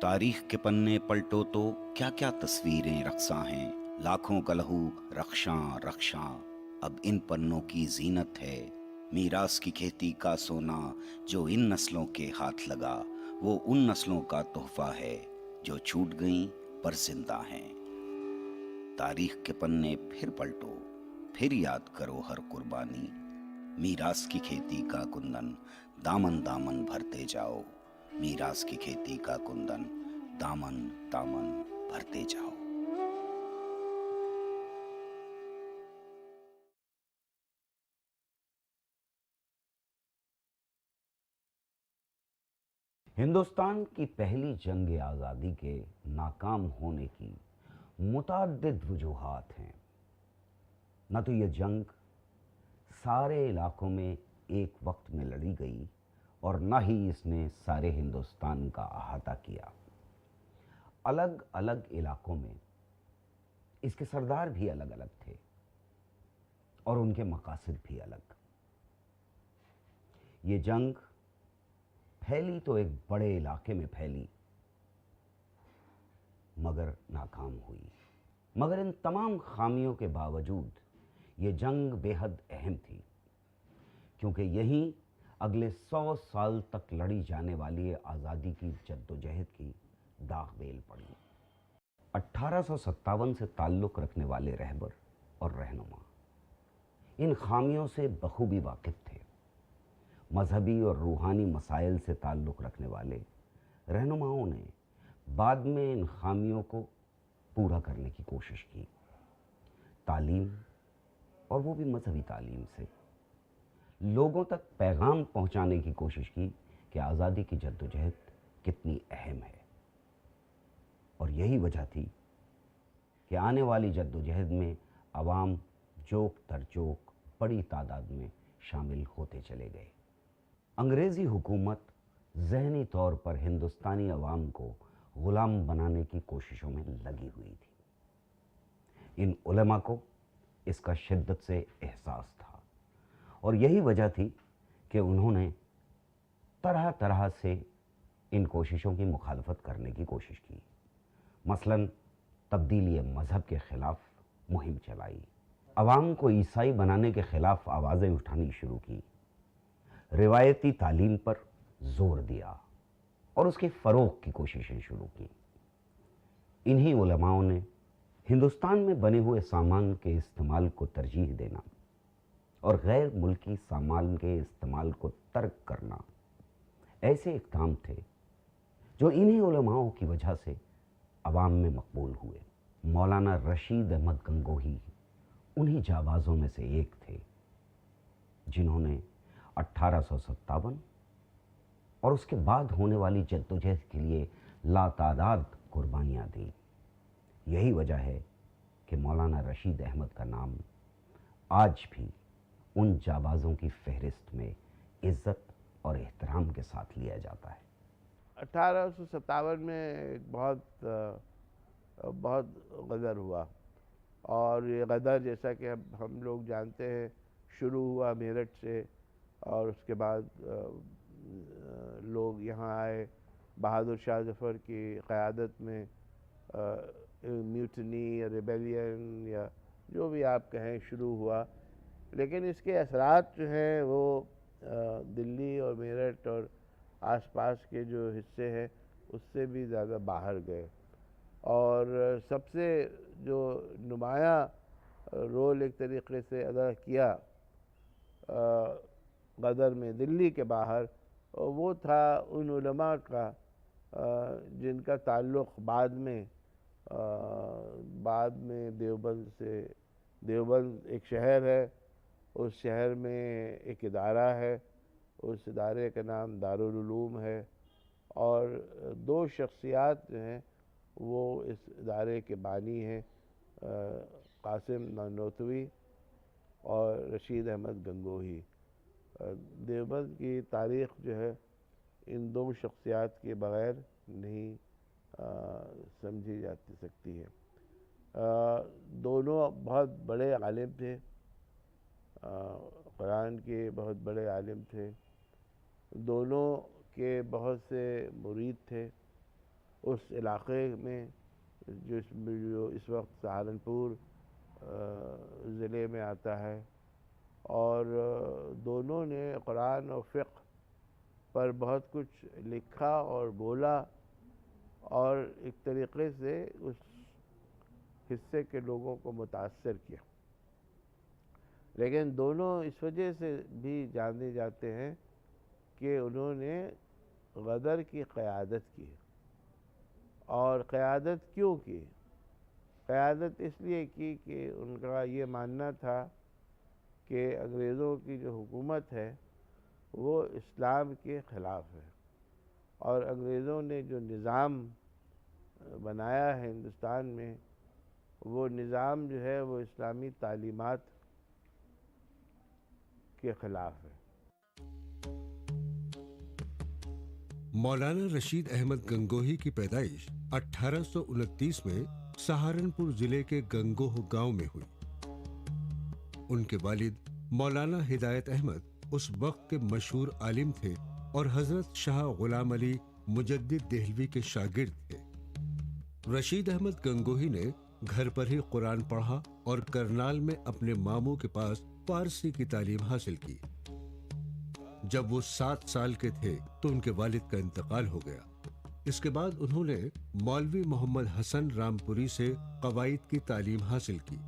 तारीख के पन्ने पलटो तो क्या क्या तस्वीरें रक्सा हैं। लाखों का लहू रक्षा रक्षा अब इन पन्नों की जीनत है। मीरास की खेती का सोना जो इन नस्लों के हाथ लगा, वो उन नस्लों का तोहफा है जो छूट गईं पर जिंदा हैं। तारीख के पन्ने फिर पलटो, फिर याद करो हर कुर्बानी। मीरास की खेती का कुंदन दामन दामन भरते जाओ। मीरास की खेती का कुंदन दामन दामन भरते जाओ। हिंदुस्तान की पहली जंग आज़ादी के नाकाम होने की मुतअद्दिद वजूहात हैं। न तो यह जंग सारे इलाकों में एक वक्त में लड़ी गई और न ही इसने सारे हिंदुस्तान का अहाता किया। अलग अलग इलाकों में इसके सरदार भी अलग अलग थे और उनके मकासद भी अलग। ये जंग फैली तो एक बड़े इलाके में फैली, मगर नाकाम हुई। मगर इन तमाम खामियों के बावजूद ये जंग बेहद अहम थी, क्योंकि यहीं अगले 100 साल तक लड़ी जाने वाली आज़ादी की जद्दोजहद की दाग बेल पड़ी। 1857 से ताल्लुक़ रखने वाले रहबर और रहनुमा इन खामियों से बखूबी वाकिफ़ थे। मजहबी और रूहानी मसाइल से ताल्लुक़ रखने वाले रहनुमाओं ने बाद में इन खामियों को पूरा करने की कोशिश की। तालीम, और वो भी मजहबी तालीम से, लोगों तक पैगाम पहुंचाने की कोशिश की कि आज़ादी की जद्दोजहद कितनी अहम है। और यही वजह थी कि आने वाली जद्दोजहद में अवाम जोक दर जोक बड़ी तादाद में शामिल होते चले गए। अंग्रेज़ी हुकूमत ज़हनी तौर पर हिंदुस्तानी अवाम को ग़ुलाम बनाने की कोशिशों में लगी हुई थी। इन उलमा को इसका शिद्दत से एहसास था और यही वजह थी कि उन्होंने तरह तरह से इन कोशिशों की मुखालफत करने की कोशिश की। मसलन तब्दीली मज़हब के ख़िलाफ़ मुहिम चलाई, अवाम को ईसाई बनाने के ख़िलाफ़ आवाज़ें उठानी शुरू की, रिवायती तालीम पर जोर दिया और उसके फ़रोग़ की कोशिशें शुरू की। इन्हीं उलमाओं ने हिंदुस्तान में बने हुए सामान के इस्तेमाल को तरजीह देना और गैर मुल्की सामान के इस्तेमाल को तर्क करना ऐसे इक़दाम थे जो इन्हीं उलमाओं की वजह से अवाम में मकबूल हुए। मौलाना रशीद अहमद गंगोही उन्हीं जाबाज़ों में से एक थे जिन्होंने 1857 और उसके बाद होने वाली जद्दोजहद के लिए लातादाद कुर्बानियाँ दी। यही वजह है कि मौलाना रशीद अहमद का नाम आज भी उन जाबाज़ों की फहरिस्त में इज़्ज़त और एहतराम के साथ लिया जाता है। 1857 में एक बहुत गदर हुआ, और ये गदर जैसा कि अब हम लोग जानते हैं शुरू हुआ मेरठ से, और उसके बाद लोग यहाँ आए। बहादुर शाह जफ़र की क़यादत में म्यूटनी या रिबेलियन या जो भी आप कहें शुरू हुआ, लेकिन इसके असरात जो हैं वो दिल्ली और मेरठ और आसपास के जो हिस्से हैं उससे भी ज़्यादा बाहर गए। और सबसे जो नुमायाँ रोल एक तरीक़े से अदा किया गदर में दिल्ली के बाहर, वो था उन उलमा का जिनका ताल्लुक़ बाद में देवबंद एक शहर है, उस शहर में एक इदारा है, उस इदारे का नाम दारुल उलूम है, और दो शख्सियात जो हैं वो इस इदारे के बानी हैं, कासिम नानोतवी और रशीद अहमद गंगोही। देवबंद की तारीख़ जो है इन दो शख्सियात के बग़ैर नहीं समझी जाती सकती है। दोनों बहुत बड़े आलिम थे, कुरान के बहुत बड़े आलिम थे। दोनों के बहुत से मुरीद थे उस इलाक़े में जो इस वक्त सहारनपुर ज़िले में आता है। और दोनों ने कुरान और फ़िक़्ह पर बहुत कुछ लिखा और बोला और एक तरीक़े से उस हिस्से के लोगों को मुतासर किया। लेकिन दोनों इस वजह से भी जाने जाते हैं कि उन्होंने गदर की क़यादत की। और क़यादत क्यों की? क़यादत इसलिए की कि उनका ये मानना था कि अंग्रेज़ों की जो हुकूमत है वो इस्लाम के ख़िलाफ़ है, और अंग्रेज़ों ने जो निज़ाम बनाया है हिंदुस्तान में, वो निज़ाम जो है वो इस्लामी तालीमात के ख़िलाफ़ है। मौलाना रशीद अहमद गंगोही की पैदाइश 1829 में सहारनपुर जिले के गंगोह गांव में हुई। उनके वालिद मौलाना हिदायत अहमद उस वक्त के मशहूर आलिम थे और हजरत शाह गुलाम अली मुजद्दिद देहलवी के शागिर्द थे। रशीद अहमद गंगोही ने घर पर ही कुरान पढ़ा और करनाल में अपने मामू के पास फारसी की तालीम हासिल की। जब वो 7 साल के थे तो उनके वालिद का इंतकाल हो गया। इसके बाद उन्होंने मौलवी मोहम्मद हसन रामपुरी से कवायद की तालीम हासिल की।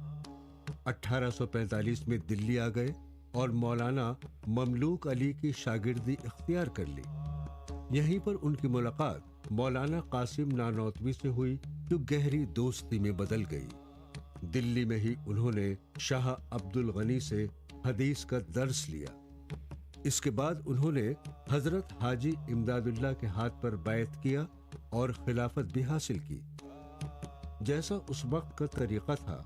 1845 में दिल्ली आ गए और मौलाना ममलूक अली की शागिर्दी इख्तियार कर ली। यहीं पर उनकी मुलाकात मौलाना कासिम नानौतवी से हुई, जो गहरी दोस्ती में बदल गई। दिल्ली में ही उन्होंने शाह अब्दुल गनी से हदीस का दर्स लिया। इसके बाद उन्होंने हजरत हाजी इमदादुल्लाह के हाथ पर बैत किया और खिलाफत भी हासिल की। जैसा उस वक्त का तरीका था,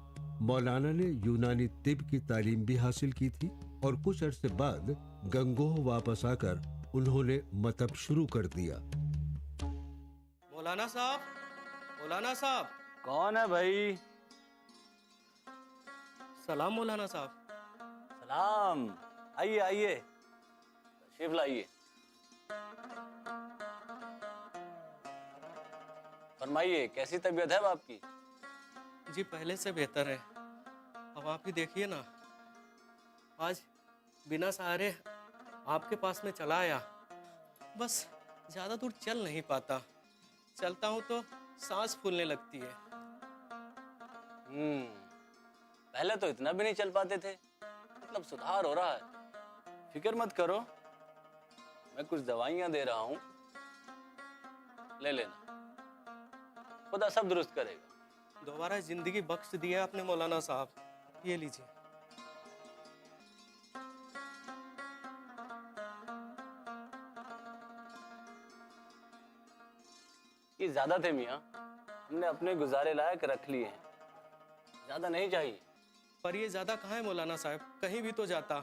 मौलाना ने यूनानी तिब की तालीम भी हासिल की थी और कुछ अरसे बाद गंगोह वापस आकर उन्होंने मतब शुरू कर दिया। मौलाना साहब, मौलाना साहब। कौन है भाई? सलाम मौलाना साहब। सलाम। आइए आइए, तशरीफ लाइए। फरमाइए, कैसी तबीयत है आपकी? जी पहले से बेहतर है। अब आप ही देखिए ना, आज बिना सहारे आपके पास में चला आया। बस ज़्यादा दूर चल नहीं पाता, चलता हूँ तो सांस फूलने लगती है। पहले तो इतना भी नहीं चल पाते थे, मतलब सुधार हो रहा है। फिक्र मत करो, मैं कुछ दवाइयाँ दे रहा हूँ, ले लेना, खुदा सब दुरुस्त करेगा। दोबारा जिंदगी बख्श दिया आपने मौलाना साहब, ये लीजिए। ये ज्यादा थे मियाँ, हमने अपने गुजारे लायक रख लिए हैं, ज्यादा नहीं चाहिए। पर ये ज्यादा कहाँ है मौलाना साहब, कहीं भी तो जाता,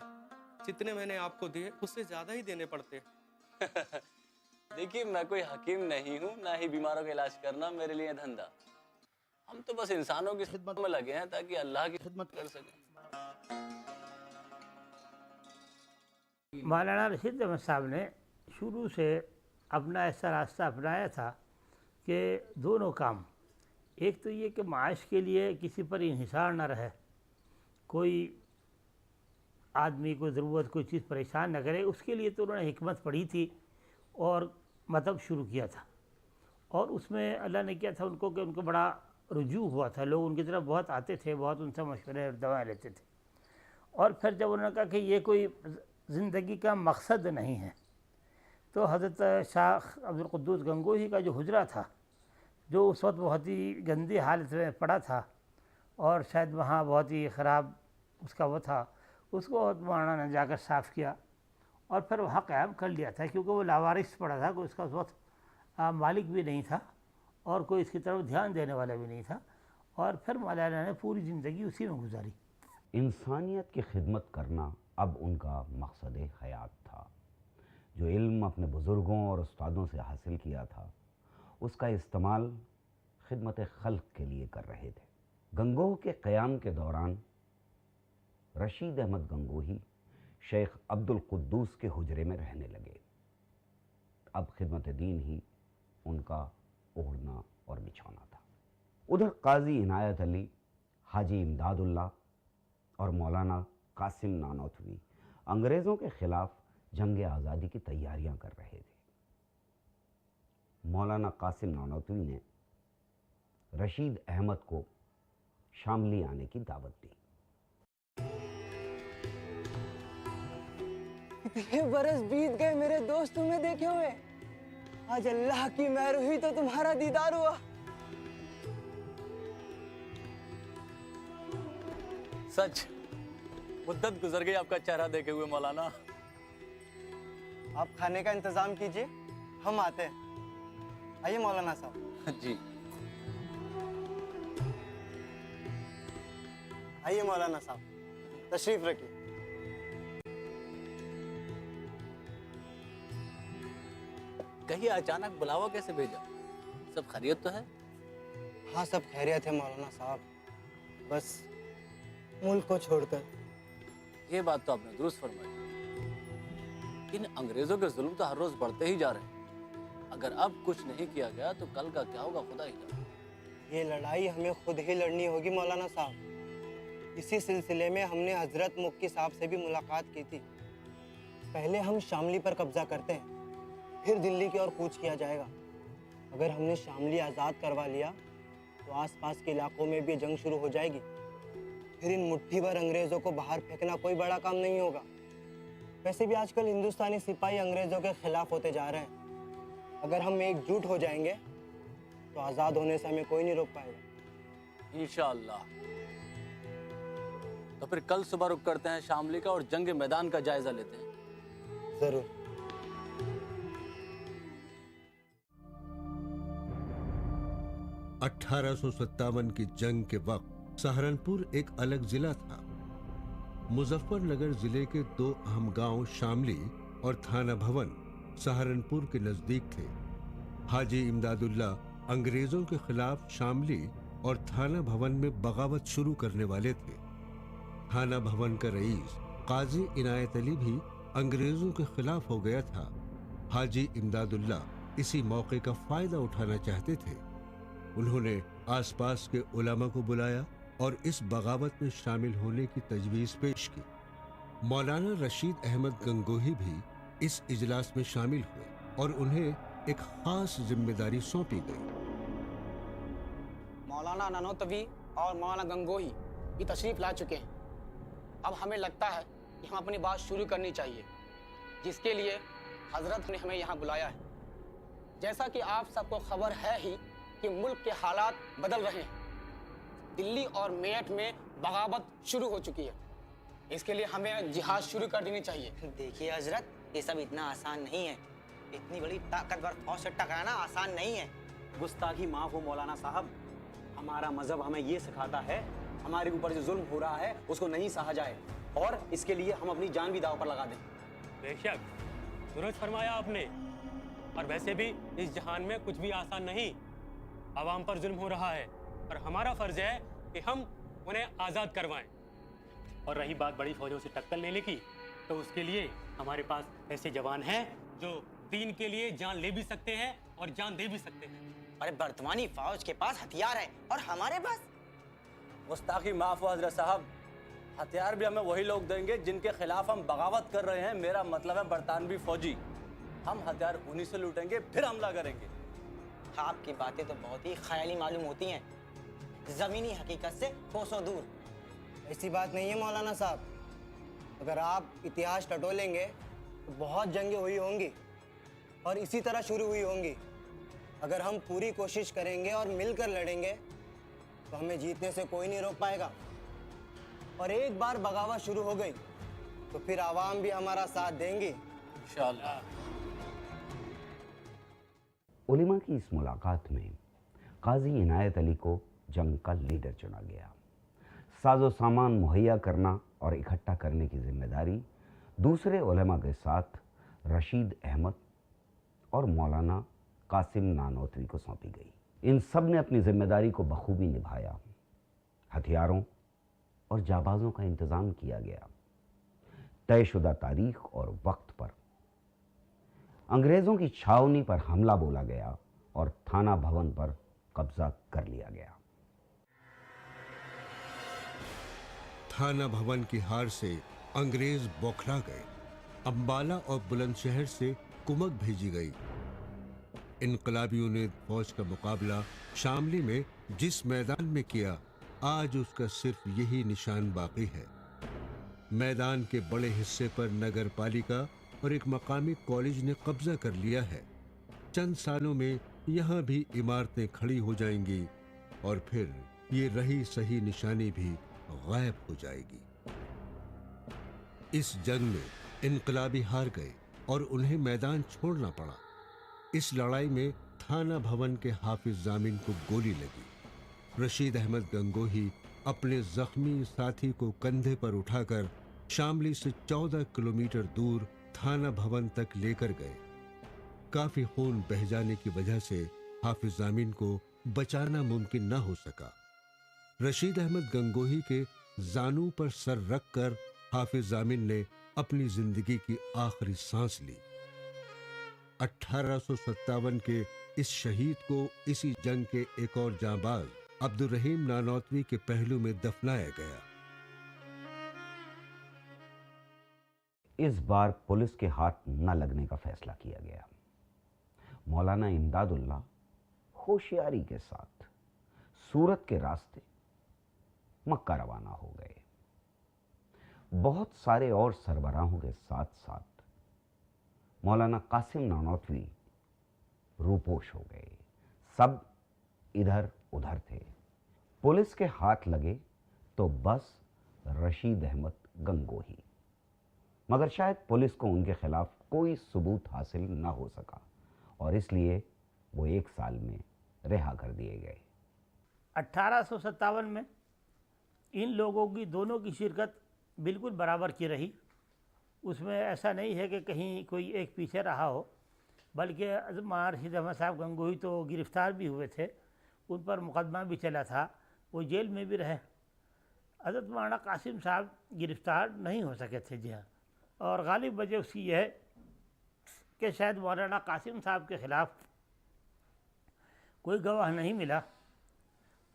जितने मैंने आपको दिए उससे ज्यादा ही देने पड़ते। देखिए, मैं कोई हकीम नहीं हूँ, ना ही बीमारों का इलाज करना मेरे लिए धंधा। हम तो बस इंसानों की खिदमत में लगे हैं ताकि अल्लाह की खिदमत कर सकें। मौलाना रशीद अहमद साहब ने शुरू से अपना ऐसा रास्ता अपनाया था कि दोनों काम, एक तो ये कि माश के लिए किसी पर इन्हिसार न रहे, कोई आदमी को ज़रूरत कोई चीज़ परेशान न करे, उसके लिए तो उन्होंने हिकमत पढ़ी थी और मतलब शुरू किया था। और उसमें अल्लाह ने किया था उनको कि उनको बड़ा रुजू हुआ था, लोग उनकी तरफ बहुत आते थे, बहुत उनसे मशवरे और दवाएँ लेते थे। और फिर जब उन्होंने कहा कि ये कोई ज़िंदगी का मकसद नहीं है, तो हज़रत शाह अब्दुल कुद्दूस गंगोही का जो हुजरा था, जो उस वक्त बहुत ही गंदी हालत में पड़ा था और शायद वहाँ बहुत ही ख़राब उसका वो था, उसको मौलाना ने जाकर साफ़ किया और फिर वहाँ क़याम कर लिया था, क्योंकि वो लावारिस पड़ा था, कोई उसका उस वक्त मालिक भी नहीं था और कोई इसकी तरफ ध्यान देने वाला भी नहीं था। और फिर मौलाना ने पूरी ज़िंदगी उसी में गुजारी। इंसानियत की खिदमत करना अब उनका मकसद हयात था। जो इल्म अपने बुज़ुर्गों और उस्तादों से हासिल किया था, उसका इस्तेमाल खिदमत खल्क़ के लिए कर रहे थे। गंगोह के क़याम के दौरान रशीद अहमद गंगोही शेख अब्दुल कुद्दूस के हुजरे में रहने लगे। अब खिदमत दीन ही उनका ओढ़ना और बिछाना था। उधर काजी इनायत अली, हाजी इमदादुल्ला और मौलाना कासिम नानोतवी अंग्रेज़ों के खिलाफ जंग आज़ादी की तैयारियां कर रहे थे। मौलाना कासिम नानोतवी ने रशीद अहमद को शामली आने की दावत दी। इतने बरस बीत गए मेरे दोस्त, तुम्हें देखे हुए। आज अल्लाह की मेहर हुई तो तुम्हारा दीदार हुआ। सच मुद्दत गुजर गई आपका चेहरा देखे हुए मौलाना। आप खाने का इंतजाम कीजिए, हम आते हैं। आइए मौलाना साहब। जी आइए मौलाना साहब, तशरीफ रखिए। कहीं अचानक बुलावा कैसे भेजा? सब खैरियत तो है? हाँ सब खैरियत है मौलाना साहब, बस मुल्क को छोड़कर। ये बात तो आपने दुरुस्त फरमाई। इन अंग्रेजों के जुल्म तो हर रोज बढ़ते ही जा रहे हैं। अगर अब कुछ नहीं किया गया तो कल का क्या होगा खुदा ही जाने। ये लड़ाई हमें खुद ही लड़नी होगी मौलाना साहब। इसी सिलसिले में हमने हजरत मुफ्ती साहब से भी मुलाकात की थी। पहले हम शामली पर कब्जा करते हैं, फिर दिल्ली की ओर कूच किया जाएगा। अगर हमने शामली आज़ाद करवा लिया तो आसपास के इलाकों में भी जंग शुरू हो जाएगी। फिर इन मुट्ठी भर अंग्रेज़ों को बाहर फेंकना कोई बड़ा काम नहीं होगा। वैसे भी आजकल हिंदुस्तानी सिपाही अंग्रेज़ों के खिलाफ होते जा रहे हैं। अगर हम एकजुट हो जाएंगे तो आज़ाद होने से हमें कोई नहीं रोक पाएगा। इंशाअल्लाह। तो फिर कल सुबह रुक करते हैं शामली का और जंग मैदान का जायजा लेते हैं। जरूर। अठारह की जंग के वक्त सहारनपुर एक अलग जिला था। मुजफ्फरनगर जिले के दो अहम गांव शामली और थाना भवन सहारनपुर के नजदीक थे। हाजी इमदादुल्ला अंग्रेजों के खिलाफ शामली और थाना भवन में बगावत शुरू करने वाले थे। थाना भवन का रईस काजी इनायत अली भी अंग्रेजों के खिलाफ हो गया था। हाजी इमदादुल्ला इसी मौके का फायदा उठाना चाहते थे। उन्होंने आसपास के उलमा को बुलाया और इस बगावत में शामिल होने की तजवीज पेश की। मौलाना रशीद अहमद गंगोही भी इस इजलास में शामिल हुए और उन्हें एक खास जिम्मेदारी सौंपी गई। मौलाना नानोतवी और मौलाना गंगोही ये तशरीफ ला चुके हैं। अब हमें लगता है कि हम अपनी बात शुरू करनी चाहिए, जिसके लिए हजरत ने हमें यहाँ बुलाया है। जैसा कि आप सबको खबर है ही कि मुल्क के हालात बदल रहे हैं। दिल्ली और मेरठ में बगावत शुरू हो चुकी है। इसके लिए हमें जिहाद शुरू कर देनी चाहिए। देखिए हजरत, ये सब इतना आसान नहीं है। इतनी बड़ी ताकतवर फौज से टकराना आसान नहीं है। गुस्ताखी माफ हो मौलाना साहब, हमारा मजहब हमें ये सिखाता है हमारे ऊपर जो जुल्म हो रहा है उसको नहीं सहा जाए और इसके लिए हम अपनी जान भी दांव पर लगा दें। बेशक दुरुस्त फरमाया आपने। और वैसे भी इस जहान में कुछ भी आसान नहीं। आवाम पर जुल्म हो रहा है और हमारा फर्ज है कि हम उन्हें आज़ाद करवाएं। और रही बात बड़ी फौजों से टक्कर लेने की, तो उसके लिए हमारे पास ऐसे जवान हैं जो दीन के लिए जान ले भी सकते हैं और जान दे भी सकते हैं। अरे वर्तमानी फौज के पास हथियार है और हमारे पास। गुस्ताखी माफ हो हजरत साहब, हथियार भी हमें वही लोग देंगे जिनके खिलाफ हम बगावत कर रहे हैं। मेरा मतलब है बरतानवी फौजी। हम हथियार उन्हीं से लूटेंगे, फिर हमला करेंगे। आपकी बातें तो बहुत ही ख्याली मालूम होती हैं, जमीनी हकीकत से कोसों दूर। ऐसी बात नहीं है मौलाना साहब। अगर आप इतिहास टटोलेंगे तो बहुत जंगें हुई होंगी और इसी तरह शुरू हुई होंगी। अगर हम पूरी कोशिश करेंगे और मिलकर लड़ेंगे तो हमें जीतने से कोई नहीं रोक पाएगा। और एक बार बगावत शुरू हो गई तो फिर आवाम भी हमारा साथ देंगी इंशाअल्लाह। उलिमा की इस मुलाकात में काजी इनायत अली को जंग का लीडर चुना गया। साजो सामान मुहैया करना और इकट्ठा करने की जिम्मेदारी दूसरे उलमा के साथ रशीद अहमद और मौलाना कासिम नानोतवी को सौंपी गई। इन सब ने अपनी जिम्मेदारी को बखूबी निभाया। हथियारों और जाबाजों का इंतज़ाम किया गया। तयशुदा तारीख और वक्त पर अंग्रेज़ों की छावनी पर हमला बोला गया और थाना भवन पर कब्जा कर लिया गया। थाना भवन की हार से अंग्रेज बौखला गए। अंबाला और बुलंदशहर से कुमक भेजी गई। इनकलाबियों ने फौज का मुकाबला शामली में जिस मैदान में किया, आज उसका सिर्फ यही निशान बाकी है। मैदान के बड़े हिस्से पर नगर पालिका और एक मकामी कॉलेज ने कब्जा कर लिया है। चंद सालों में यहाँ भी इमारतें खड़ी हो जाएंगी और फिर ये रही सही निशानी भी गायब हो जाएगी। इस जंग में इनकलाबी हार गए और उन्हें मैदान छोड़ना पड़ा। इस लड़ाई में थाना भवन के हाफिज जामिन को गोली लगी। रशीद अहमद गंगोही अपने जख्मी साथी को कंधे पर उठाकर शामली से 14 किलोमीटर दूर थाना भवन तक लेकर गए। काफी खून बह जाने की वजह से हाफिज जामिन को बचाना मुमकिन न हो सका। रशीद अहमद गंगोही के जानू पर सर रखकर हाफिज जामिन ने अपनी जिंदगी की आखिरी सांस ली। 1857 के इस शहीद को इसी जंग के एक और जांबाज अब्दुल रहीम नानौतवी के पहलू में दफनाया गया। इस बार पुलिस के हाथ न लगने का फैसला किया गया। मौलाना इमदादुल्लाह होशियारी के साथ सूरत के रास्ते मक्का रवाना हो गए। बहुत सारे और सरबराहों के साथ साथ मौलाना कासिम नानौतवी रूपोश हो गए। सब इधर उधर थे। पुलिस के हाथ लगे तो बस रशीद अहमद गंगोही, मगर शायद पुलिस को उनके खिलाफ कोई सबूत हासिल न हो सका और इसलिए वो 1 साल में रिहा कर दिए गए। 1857 में इन लोगों की दोनों की शिरकत बिल्कुल बराबर की रही। उसमें ऐसा नहीं है कि कहीं कोई एक पीछे रहा हो, बल्कि मौलाना रशीद अहमद साहब गंगोही तो गिरफ़्तार भी हुए थे, उन पर मुकदमा भी चला था, वो जेल में भी रहे। हज़रत मौलाना कासिम साहब गिरफ़्तार नहीं हो सके थे। जी हाँ, और गालिब वजह उसकी यह है कि शायद मौलाना कासिम साहब के ख़िलाफ़ कोई गवाह नहीं मिला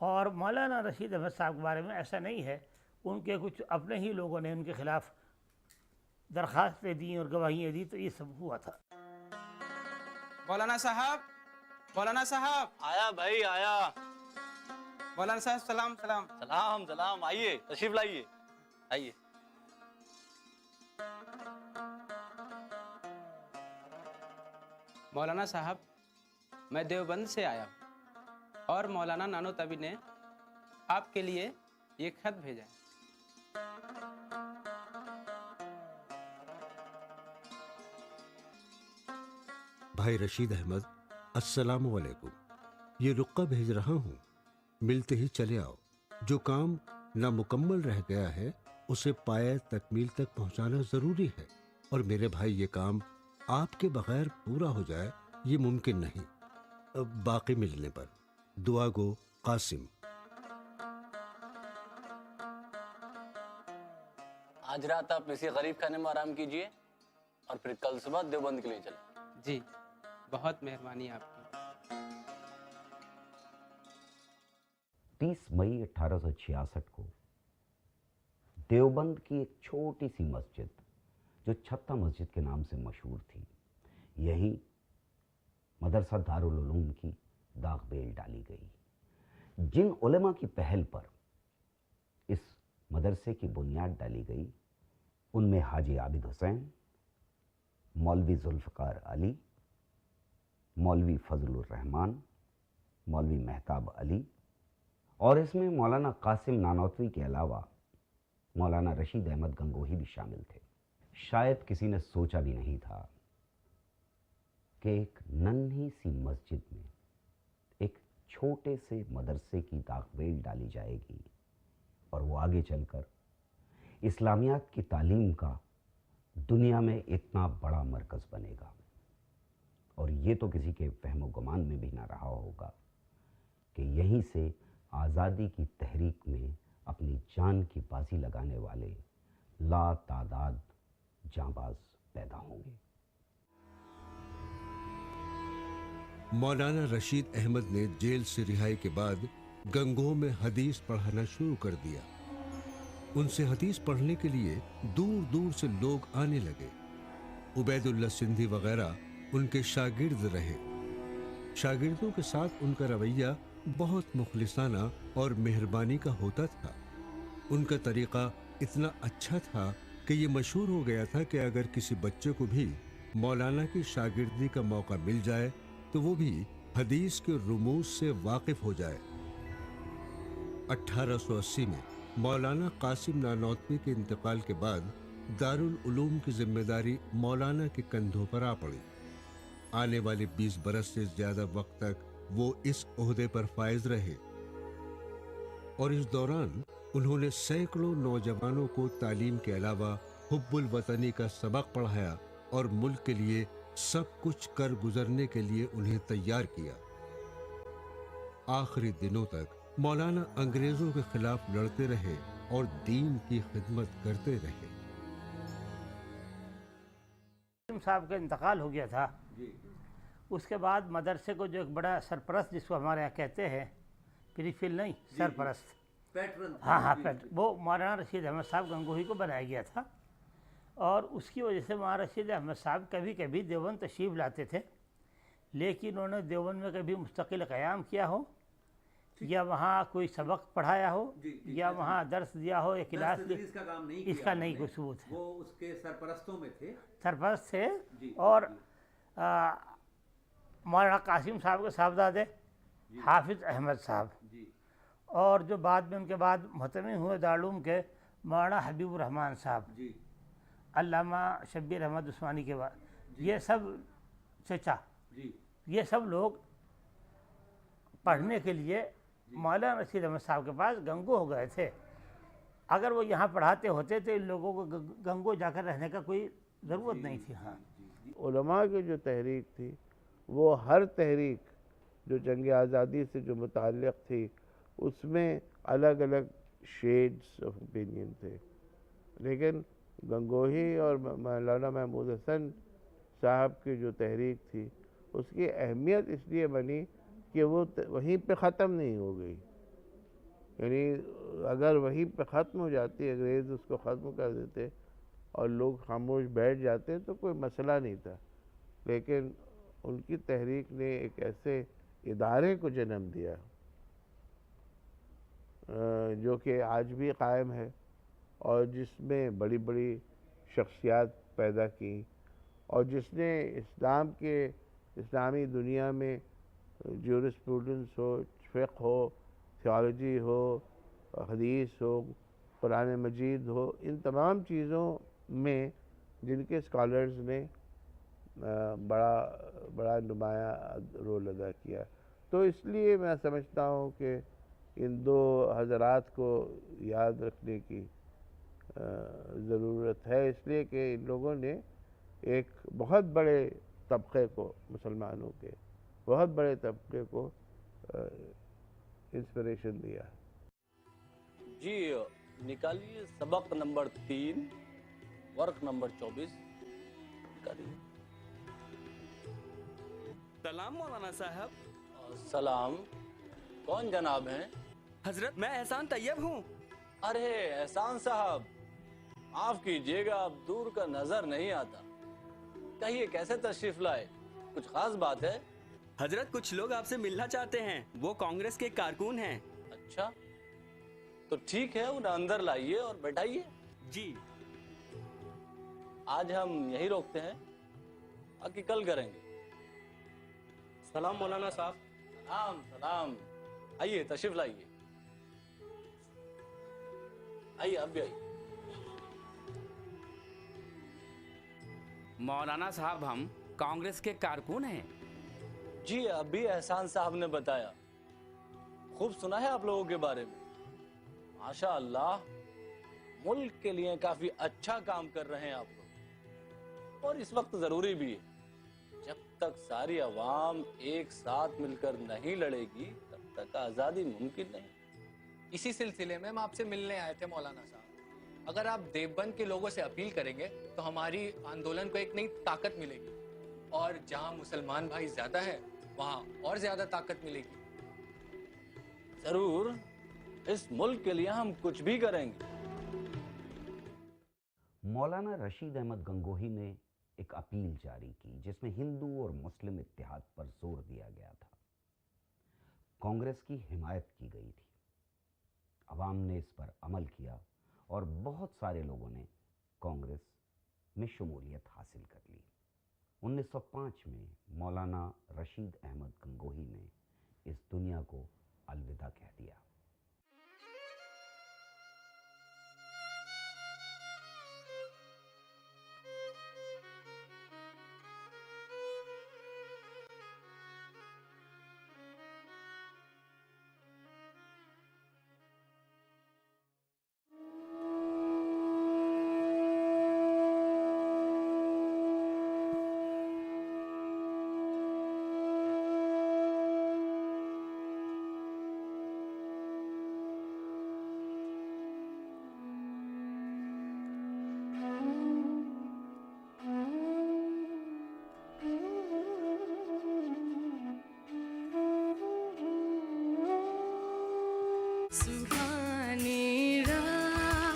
और मौलाना रशीद अहमद साहब के बारे में ऐसा नहीं है, उनके कुछ अपने ही लोगों ने उनके खिलाफ दरख्वास्तें दी और गवाहियाँ दी, तो ये सब हुआ था। मौलाना साहब, मौलाना साहब। आया भाई आया। मौलाना साहब सलाम सलाम। सलाम सलाम, आइए तशरीफ लाइए, आइए। मौलाना साहब, मैं देवबंद से आया और मौलाना नानौतवी ने आपके लिए ये खत भेजा है। भाई रशीद अहमद, अस्सलामु अलैकुम। ये रुक्का भेज रहा हूँ, मिलते ही चले आओ। जो काम नामुकम्मल रह गया है उसे पाए तकमील तक पहुँचाना ज़रूरी है और मेरे भाई ये काम आपके बगैर पूरा हो जाए ये मुमकिन नहीं। अब बाकी मिलने पर। दुआ गो, कासिम। आज रात आप इसी गरीब खाने में आराम कीजिए और फिर कल सुबह देवबंद के लिए चले। जी, बहुत मेहरबानी आपकी। 30 मई 1866 को देवबंद की एक छोटी सी मस्जिद जो छत्ता मस्जिद के नाम से मशहूर थी, यहीं मदरसा दारुल उलूम की दागबेल डाली गई। जिन उलेमा की पहल पर इस मदरसे की बुनियाद डाली गई उनमें हाजी आबिद हुसैन, मौलवी जुल्फ़कार अली, मौलवी फजलुर रहमान, मौलवी मेहताब अली और इसमें मौलाना कासिम नानौतवी के अलावा मौलाना रशीद अहमद गंगोही भी शामिल थे। शायद किसी ने सोचा भी नहीं था कि एक नन्ही सी मस्जिद में एक छोटे से मदरसे की दागबेल डाली जाएगी और वो आगे चलकर इस्लामियात की तालीम का दुनिया में इतना बड़ा मरकज़ बनेगा। और ये तो किसी के फहमो गुमान में भी ना रहा होगा कि यहीं से आज़ादी की तहरीक में अपनी जान की बाजी लगाने वाले लातादाद जांबाज पैदा होंगे। मौलाना रशीद अहमद ने जेल से रिहाई के बाद गंगोह में हदीस पढ़ाना शुरू कर दिया। उनसे हदीस पढ़ने के लिए दूर दूर से लोग आने लगे। उबैदुल्ला सिंधी वगैरह उनके शागिर्द रहे। शागिर्दों के साथ उनका रवैया बहुत मुखलिसाना और मेहरबानी का होता था। उनका तरीक़ा इतना अच्छा था कि ये मशहूर हो गया था कि अगर किसी बच्चे को भी मौलाना की शागिर्दी का मौका मिल जाए तो वो भी हदीस के रुमूज से वाकिफ हो जाए। 1880 में मौलाना कासिम नानौतवी के इंतकाल के बाद दारुल उलूम की जिम्मेदारी मौलाना के कंधों पर आ पड़ी। आने वाले 20 बरस से ज्यादा वक्त तक वो इस ओहदे पर फायज रहे और इस दौरान उन्होंने सैकड़ों नौजवानों को तालीम के अलावा हुब्बुल वतनी का सबक पढ़ाया और मुल्क के लिए सब कुछ कर गुजरने के लिए उन्हें तैयार किया। आखिरी दिनों तक मौलाना अंग्रेजों के खिलाफ लड़ते रहे और दीन की खिदमत करते रहे। साहब का इंतकाल हो गया था। उसके बाद मदरसे को जो एक बड़ा सरपरस्त, जिसको हमारे यहाँ कहते हैं, प्रिंसिपल नहीं, सरपरस्त, हाँ, वो मौलाना रशीद अहमद साहब गंगोही को बनाया गया था। और उसकी वजह से मौलाना रशीद अहमद साहब कभी कभी देवबंद तशरीफ़ लाते थे, लेकिन उन्होंने देवबंद में कभी मुस्तकिल क़याम किया हो या वहाँ कोई सबक पढ़ाया हो या वहाँ दर्स दिया हो या क्लास दी, इसका नहीं कोई सबूत है। वो उसके सरपरस्तों में थे, सरपरस्त थे। और मौलाना कासिम साहब के साहबजादे हाफिज़ अहमद साहब, और जो बाद में उनके बाद मुहतमी हुए दारुल के मौलाना हबीबुर रहमान साहब, अल्लामा शब्बीर अहमद उस्मानी के बाद, ये सब चचा, ये सब लोग पढ़ने के लिए मौलाना रशीद अहमद साहब के पास गंगोह गए थे। अगर वो यहाँ पढ़ाते होते तो इन लोगों को गंगोह जाकर रहने का कोई ज़रूरत नहीं थी। हाँ, उलमा की जो तहरीक थी वो हर तहरीक जो जंग आज़ादी से जो मुताल्लिक़ थी उसमें अलग अलग शेड्स ऑफ ओपिनियन थे, लेकिन गंगोही और मौलाना महमूद हसन साहब की जो तहरीक थी उसकी अहमियत इसलिए बनी कि वो वहीं पे ख़त्म नहीं हो गई। यानी अगर वहीं पे ख़त्म हो जाती, अंग्रेज़ उसको ख़त्म कर देते और लोग खामोश बैठ जाते तो कोई मसला नहीं था, लेकिन उनकी तहरीक ने एक ऐसे इदारे को जन्म दिया जो कि आज भी कायम है और जिसमें बड़ी बड़ी शख्सियात पैदा की और जिसने इस्लामी दुनिया में ज्यूरिस्प्रूडेंस हो, फ़िक़्ह हो, थियोलॉजी हो, हदीस हो, कुरान मजीद हो, इन तमाम चीज़ों में जिनके स्कॉलर्स ने बड़ा नुमाया रोल अदा किया। तो इसलिए मैं समझता हूँ कि इन दो हज़रात को याद रखने की ज़रूरत है, इसलिए कि इन लोगों ने एक बहुत बड़े तबके को, मुसलमानों के बहुत बड़े तबके को इंस्पिरेशन दिया। जी निकालिए सबक नंबर 3 वर्क नंबर 24 निकालिए। सलाम मौलाना साहब। सलाम, कौन जनाब हैं? हजरत मैं एहसान तैयब हूँ। अरे एहसान साहब, माफ कीजिएगा, अब दूर का नजर नहीं आता। कहिए कैसे तशरीफ लाए, कुछ खास बात है? हजरत कुछ लोग आपसे मिलना चाहते हैं, वो कांग्रेस के कारकुन हैं। अच्छा, तो ठीक है, उन्हें अंदर लाइए और बैठाइए। जी। आज हम यही रोकते हैं, बाकी कल करेंगे। सलाम मौलाना साहब। सलाम सलाम, आइए तशरीफ लाइए, आइए आप भी आइए। मौलाना साहब हम कांग्रेस के कारकुन हैं। जी अभी एहसान साहब ने बताया, खूब सुना है आप लोगों के बारे में। माशाअल्लाह, मुल्क के लिए काफी अच्छा काम कर रहे हैं आप लोग, और इस वक्त जरूरी भी है। जब तक सारी अवाम एक साथ मिलकर नहीं लड़ेगी तब तक आज़ादी मुमकिन नहीं। इसी सिलसिले में हम आपसे मिलने आए थे मौलाना साहब। अगर आप देवबंद के लोगों से अपील करेंगे तो हमारी आंदोलन को एक नई ताकत मिलेगी, और जहां मुसलमान भाई ज्यादा है वहाँ और ज्यादा ताकत मिलेगी। जरूर, इस मुल्क के लिए हम कुछ भी करेंगे। मौलाना रशीद अहमद गंगोही ने एक अपील जारी की जिसमें हिंदू और मुस्लिम इत्तेहाद पर जोर दिया गया था। कांग्रेस की हिमायत की गई थी। अवाम ने इस पर अमल किया और बहुत सारे लोगों ने कांग्रेस में शमूलियत हासिल कर ली। 1905 में मौलाना रशीद अहमद गंगोही ने इस दुनिया को अलविदा कह दिया। सुबह